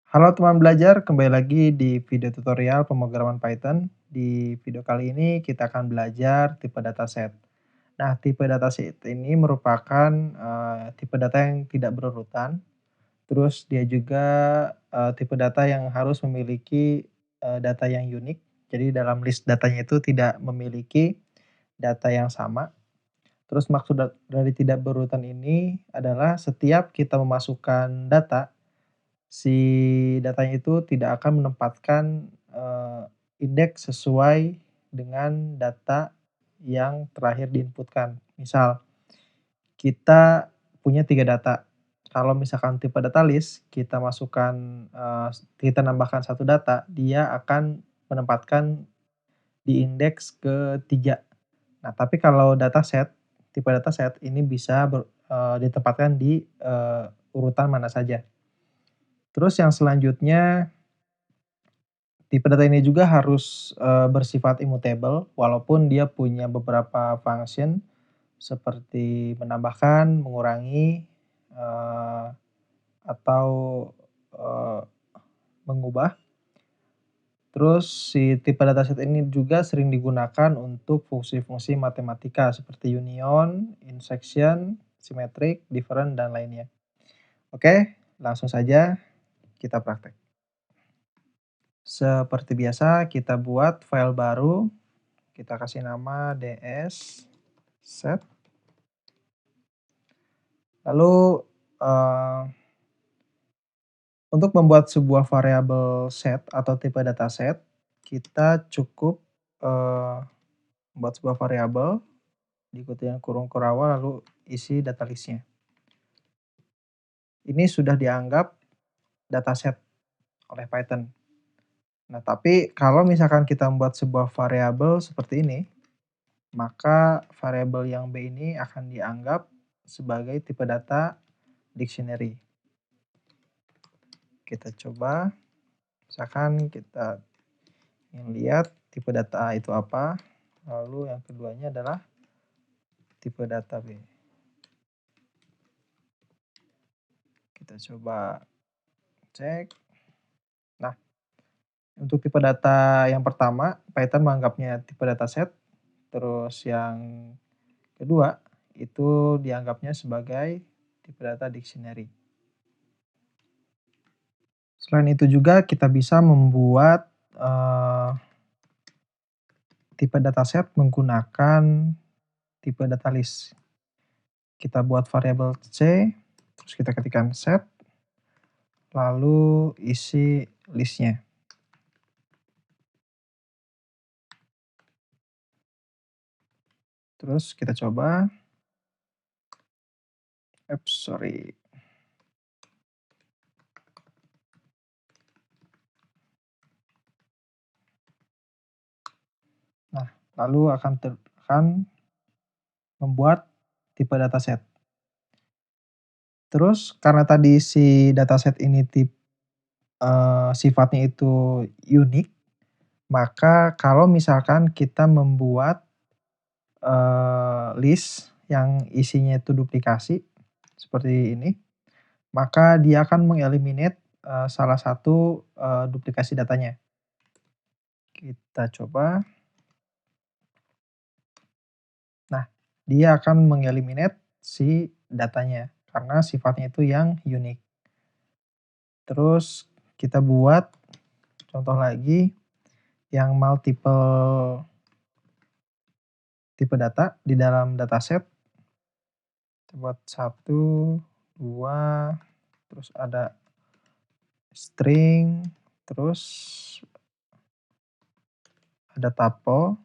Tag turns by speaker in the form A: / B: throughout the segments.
A: Halo teman belajar, kembali lagi di video tutorial pemrograman Python. Di video kali ini kita akan belajar tipe dataset. Nah, tipe dataset ini merupakan tipe data yang tidak berurutan. Terus dia juga tipe data yang harus memiliki data yang unik. Jadi dalam list datanya itu tidak memiliki data yang sama. Terus maksud dari tidak berurutan ini adalah setiap kita memasukkan data, si datanya itu tidak akan menempatkan, indeks sesuai dengan data yang terakhir diinputkan. Misal, kita punya 3 data, kalau misalkan tipe data list, kita masukkan, kita nambahkan satu data, dia akan menempatkan di indeks ke-3. Nah, tapi kalau dataset, tipe dataset ini bisa ditempatkan di, urutan mana saja. Terus yang selanjutnya, tipe data ini juga harus, bersifat immutable walaupun dia punya beberapa function seperti menambahkan, mengurangi, atau, eee, mengubah. Terus si tipe dataset ini juga sering digunakan untuk fungsi-fungsi matematika seperti union, intersection, symmetric, different, dan lainnya. Oke, langsung saja kita praktek. Seperti biasa kita buat file baru, kita kasih nama ds set. Lalu, untuk membuat sebuah variabel set atau tipe dataset, kita cukup, membuat sebuah variabel, diikuti dengan kurung kurawal lalu isi data list-nya. Ini sudah dianggap dataset oleh Python. Nah, tapi kalau misalkan kita membuat sebuah variabel seperti ini, maka variabel yang B ini akan dianggap sebagai tipe data dictionary. Kita coba, misalkan kita ingin lihat tipe data A itu apa, lalu yang keduanya adalah tipe data B. Kita coba cek. Nah, untuk tipe data yang pertama, Python menganggapnya tipe dataset, terus yang kedua, itu dianggapnya sebagai tipe data dictionary. Selain itu juga kita bisa membuat, tipe dataset menggunakan tipe data list. Kita buat variabel C, terus kita ketikkan set, lalu isi list-nya. Terus kita coba. Sorry. Nah, lalu akan membuat tipe dataset. Terus karena tadi si dataset ini sifatnya itu unik, maka kalau misalkan kita membuat, list yang isinya itu duplikasi, seperti ini, maka dia akan mengeliminate, salah satu, duplikasi datanya. Kita coba. Nah, dia akan mengeliminate si datanya, karena sifatnya itu yang unik. Terus kita buat contoh lagi yang multiple tipe data di dalam dataset. Kita buat 1, 2, terus ada string, terus ada tuple.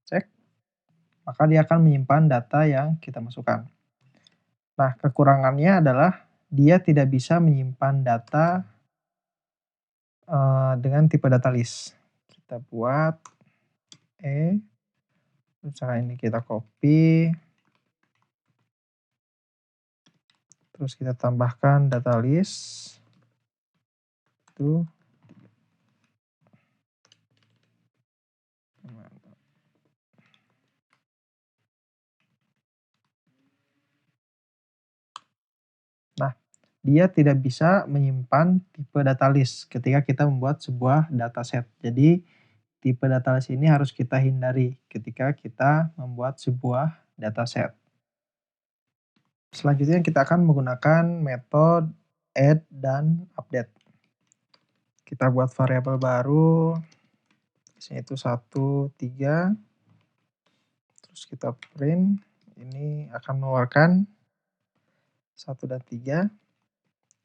A: Cek, maka dia akan menyimpan data yang kita masukkan. Nah, kekurangannya adalah dia tidak bisa menyimpan data, dengan tipe data list. Kita buat E, Misalkan ini kita copy, terus kita tambahkan data list, itu. Nah, dia tidak bisa menyimpan tipe data list ketika kita membuat sebuah dataset. Jadi, tipe data list ini harus kita hindari ketika kita membuat sebuah dataset. Selanjutnya kita akan menggunakan metode add dan update. Kita buat variabel baru, di sini itu 1, 3, terus kita print, ini akan mengeluarkan 1 dan 3,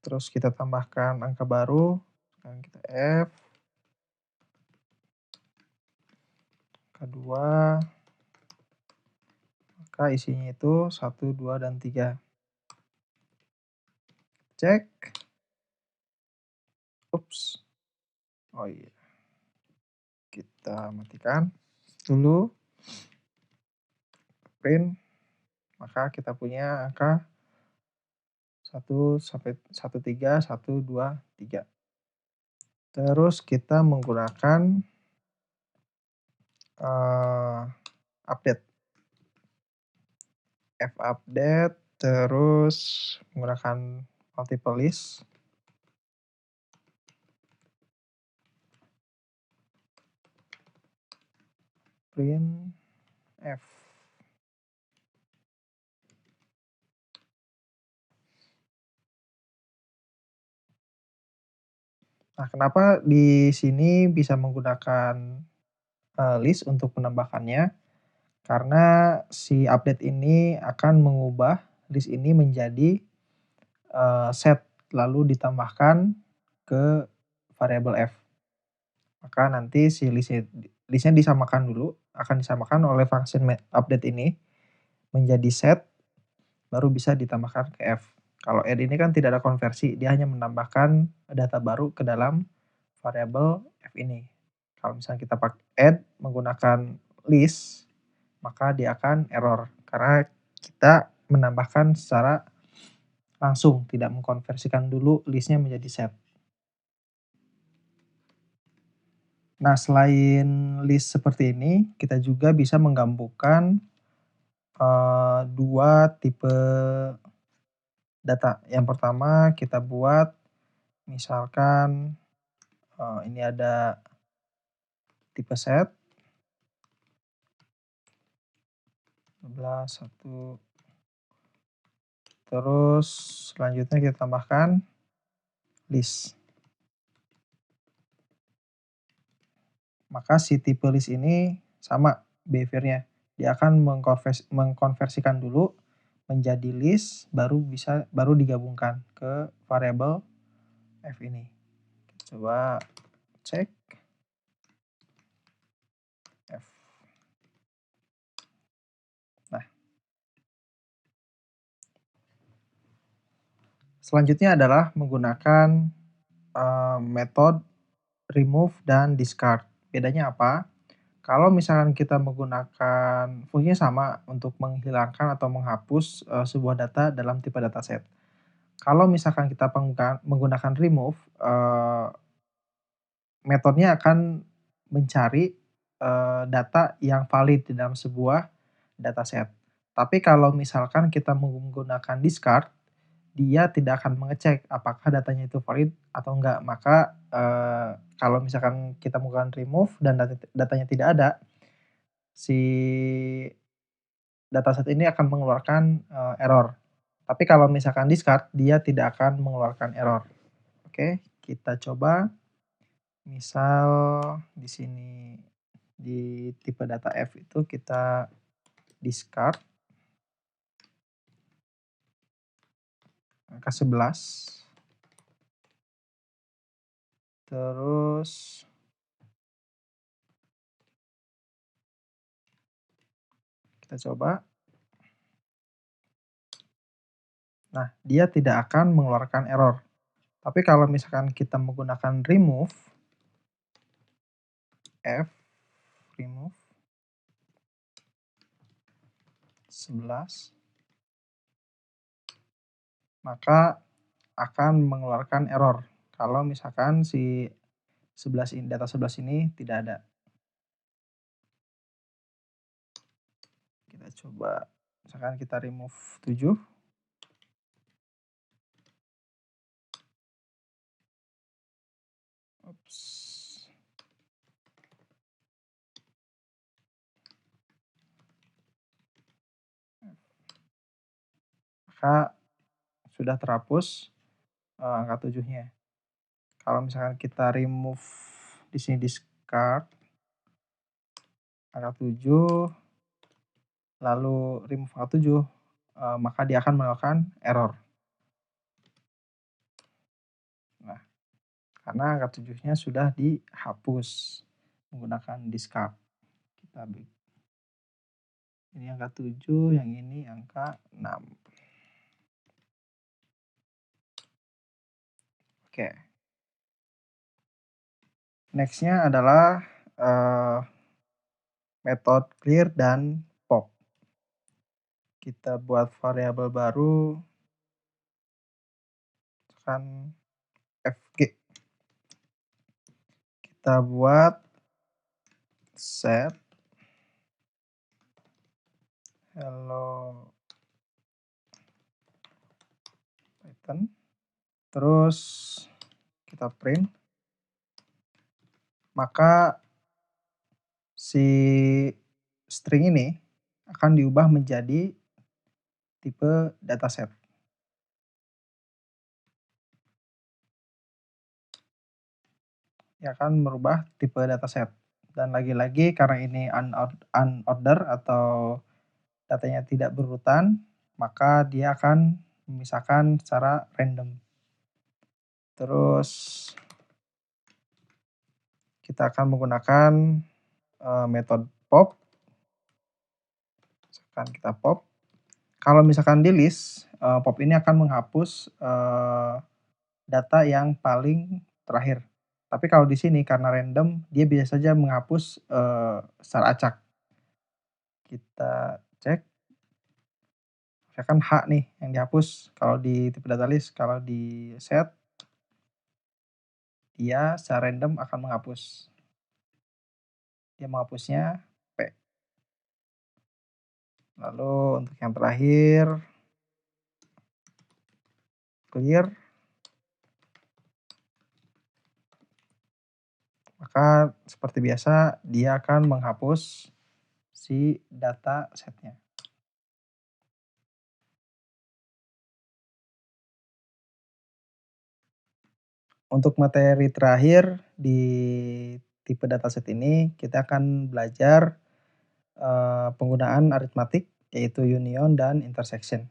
A: terus kita tambahkan angka baru, sekarang kita F, angka 2, maka isinya itu 1, 2, dan 3. Cek, ups, oh iya, kita matikan dulu, print, maka kita punya angka 1 sampai 1, 3, 1, 2, 3. Terus kita menggunakan update, fupdate, terus menggunakan multiple list, print f. Nah, kenapa di sini bisa menggunakan, list untuk menambahkannya? Karena si update ini akan mengubah list ini menjadi, set, lalu ditambahkan ke variabel f. Maka nanti si list-nya disamakan dulu, akan disamakan oleh function update ini menjadi set, baru bisa ditambahkan ke f. Kalau add ini kan tidak ada konversi, dia hanya menambahkan data baru ke dalam variabel f ini. Kalau misalnya kita pakai add menggunakan list, maka dia akan error karena kita menambahkan secara langsung, tidak mengkonversikan dulu list-nya menjadi set. Nah, selain list seperti ini, kita juga bisa menggabungkan, 2 tipe data. Yang pertama kita buat misalkan, ini ada tipe set, 12, 1, terus selanjutnya kita tambahkan list. Maka si tipe list ini sama behavior-nya, dia akan mengkonversikan dulu menjadi list, baru digabungkan ke variabel f ini. Coba cek f. Nah, selanjutnya adalah menggunakan, metode remove dan discard. Bedanya apa? Kalau misalkan kita menggunakan fungsinya sama untuk menghilangkan atau menghapus, sebuah data dalam tipe dataset. Kalau misalkan kita menggunakan remove, metodenya akan mencari, data yang valid di dalam sebuah dataset. Tapi kalau misalkan kita menggunakan discard, dia tidak akan mengecek apakah datanya itu valid atau enggak. Maka, kalau misalkan kita menggunakan remove dan datanya tidak ada, si dataset ini akan mengeluarkan, error. Tapi kalau misalkan discard, dia tidak akan mengeluarkan error. Oke, kita coba. Misal di sini, di tipe data F itu kita discard angka 11, terus kita coba. Nah, dia tidak akan mengeluarkan error. Tapi kalau misalkan kita menggunakan remove, F, remove, 11, maka akan mengeluarkan error kalau misalkan si 11 ini data 11 ini tidak ada. Kita coba misalkan kita remove 7, ups, maka sudah terhapus, angka 7-nya. Kalau misalkan kita remove di sini discard angka 7, lalu remove angka 7, maka dia akan melakukan error. Nah, karena angka 7-nya sudah dihapus menggunakan discard. Kita ini angka 7, yang ini angka 6. Oke. Next-nya adalah, metode clear dan pop. Kita buat variabel baru, misalkan fg. Kita buat set hello Python, terus kita print, maka si string ini akan diubah menjadi tipe dataset. Dia akan merubah tipe dataset. Dan lagi-lagi karena ini unorder atau datanya tidak berurutan, maka dia akan memisahkan secara random. Terus kita akan menggunakan, metode pop. Misalkan kita pop. Kalau misalkan di list, pop ini akan menghapus, data yang paling terakhir. Tapi kalau di sini karena random, dia bisa saja menghapus, secara acak. Kita cek, misalkan H nih yang dihapus kalau di tipe data list, kalau di set, dia secara random akan menghapus. Dia menghapusnya P. Lalu untuk yang terakhir, clear, maka seperti biasa dia akan menghapus si data setnya. Untuk materi terakhir di tipe dataset ini, kita akan belajar, penggunaan aritmatik, yaitu union dan intersection.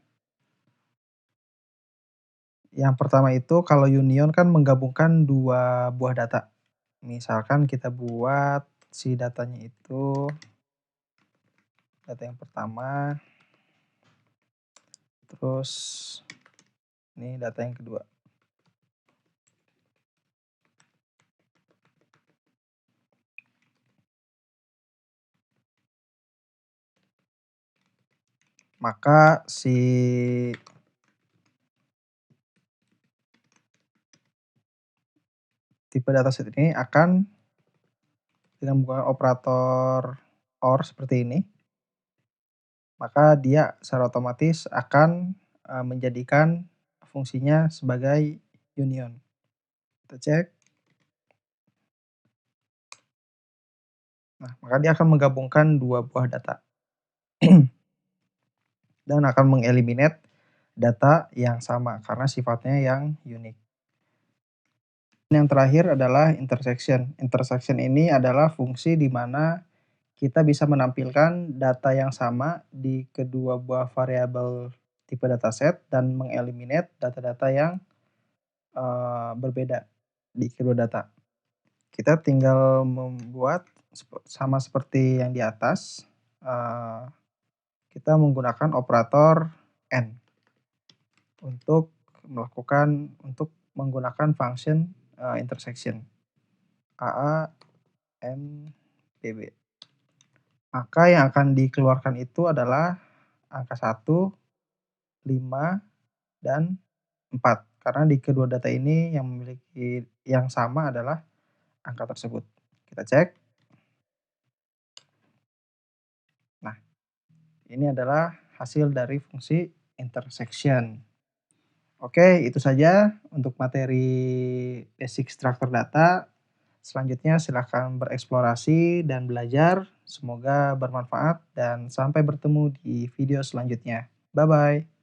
A: Yang pertama itu kalau union kan menggabungkan 2 buah data. Misalkan kita buat si datanya itu, data yang pertama, terus ini data yang kedua. Maka si tipe dataset ini akan dengan menggunakan operator OR seperti ini, maka dia secara otomatis akan, menjadikan fungsinya sebagai union. Kita cek. Nah, maka dia akan menggabungkan 2 buah data dan akan mengeliminate data yang sama karena sifatnya yang unik. Yang terakhir adalah intersection. Intersection ini adalah fungsi di mana kita bisa menampilkan data yang sama di kedua buah variabel tipe dataset dan mengeliminate data-data yang, berbeda di kedua data. Kita tinggal membuat sama seperti yang di atas, kita menggunakan operator AND untuk menggunakan function, intersection AA, M, PB. Maka yang akan dikeluarkan itu adalah angka 1, 5, dan 4. Karena di kedua data ini yang memiliki yang sama adalah angka tersebut. Kita cek. Nah, ini adalah hasil dari fungsi intersection. Oke, itu saja untuk materi basic struktur data. Selanjutnya silakan bereksplorasi dan belajar. Semoga bermanfaat dan sampai bertemu di video selanjutnya. Bye-bye.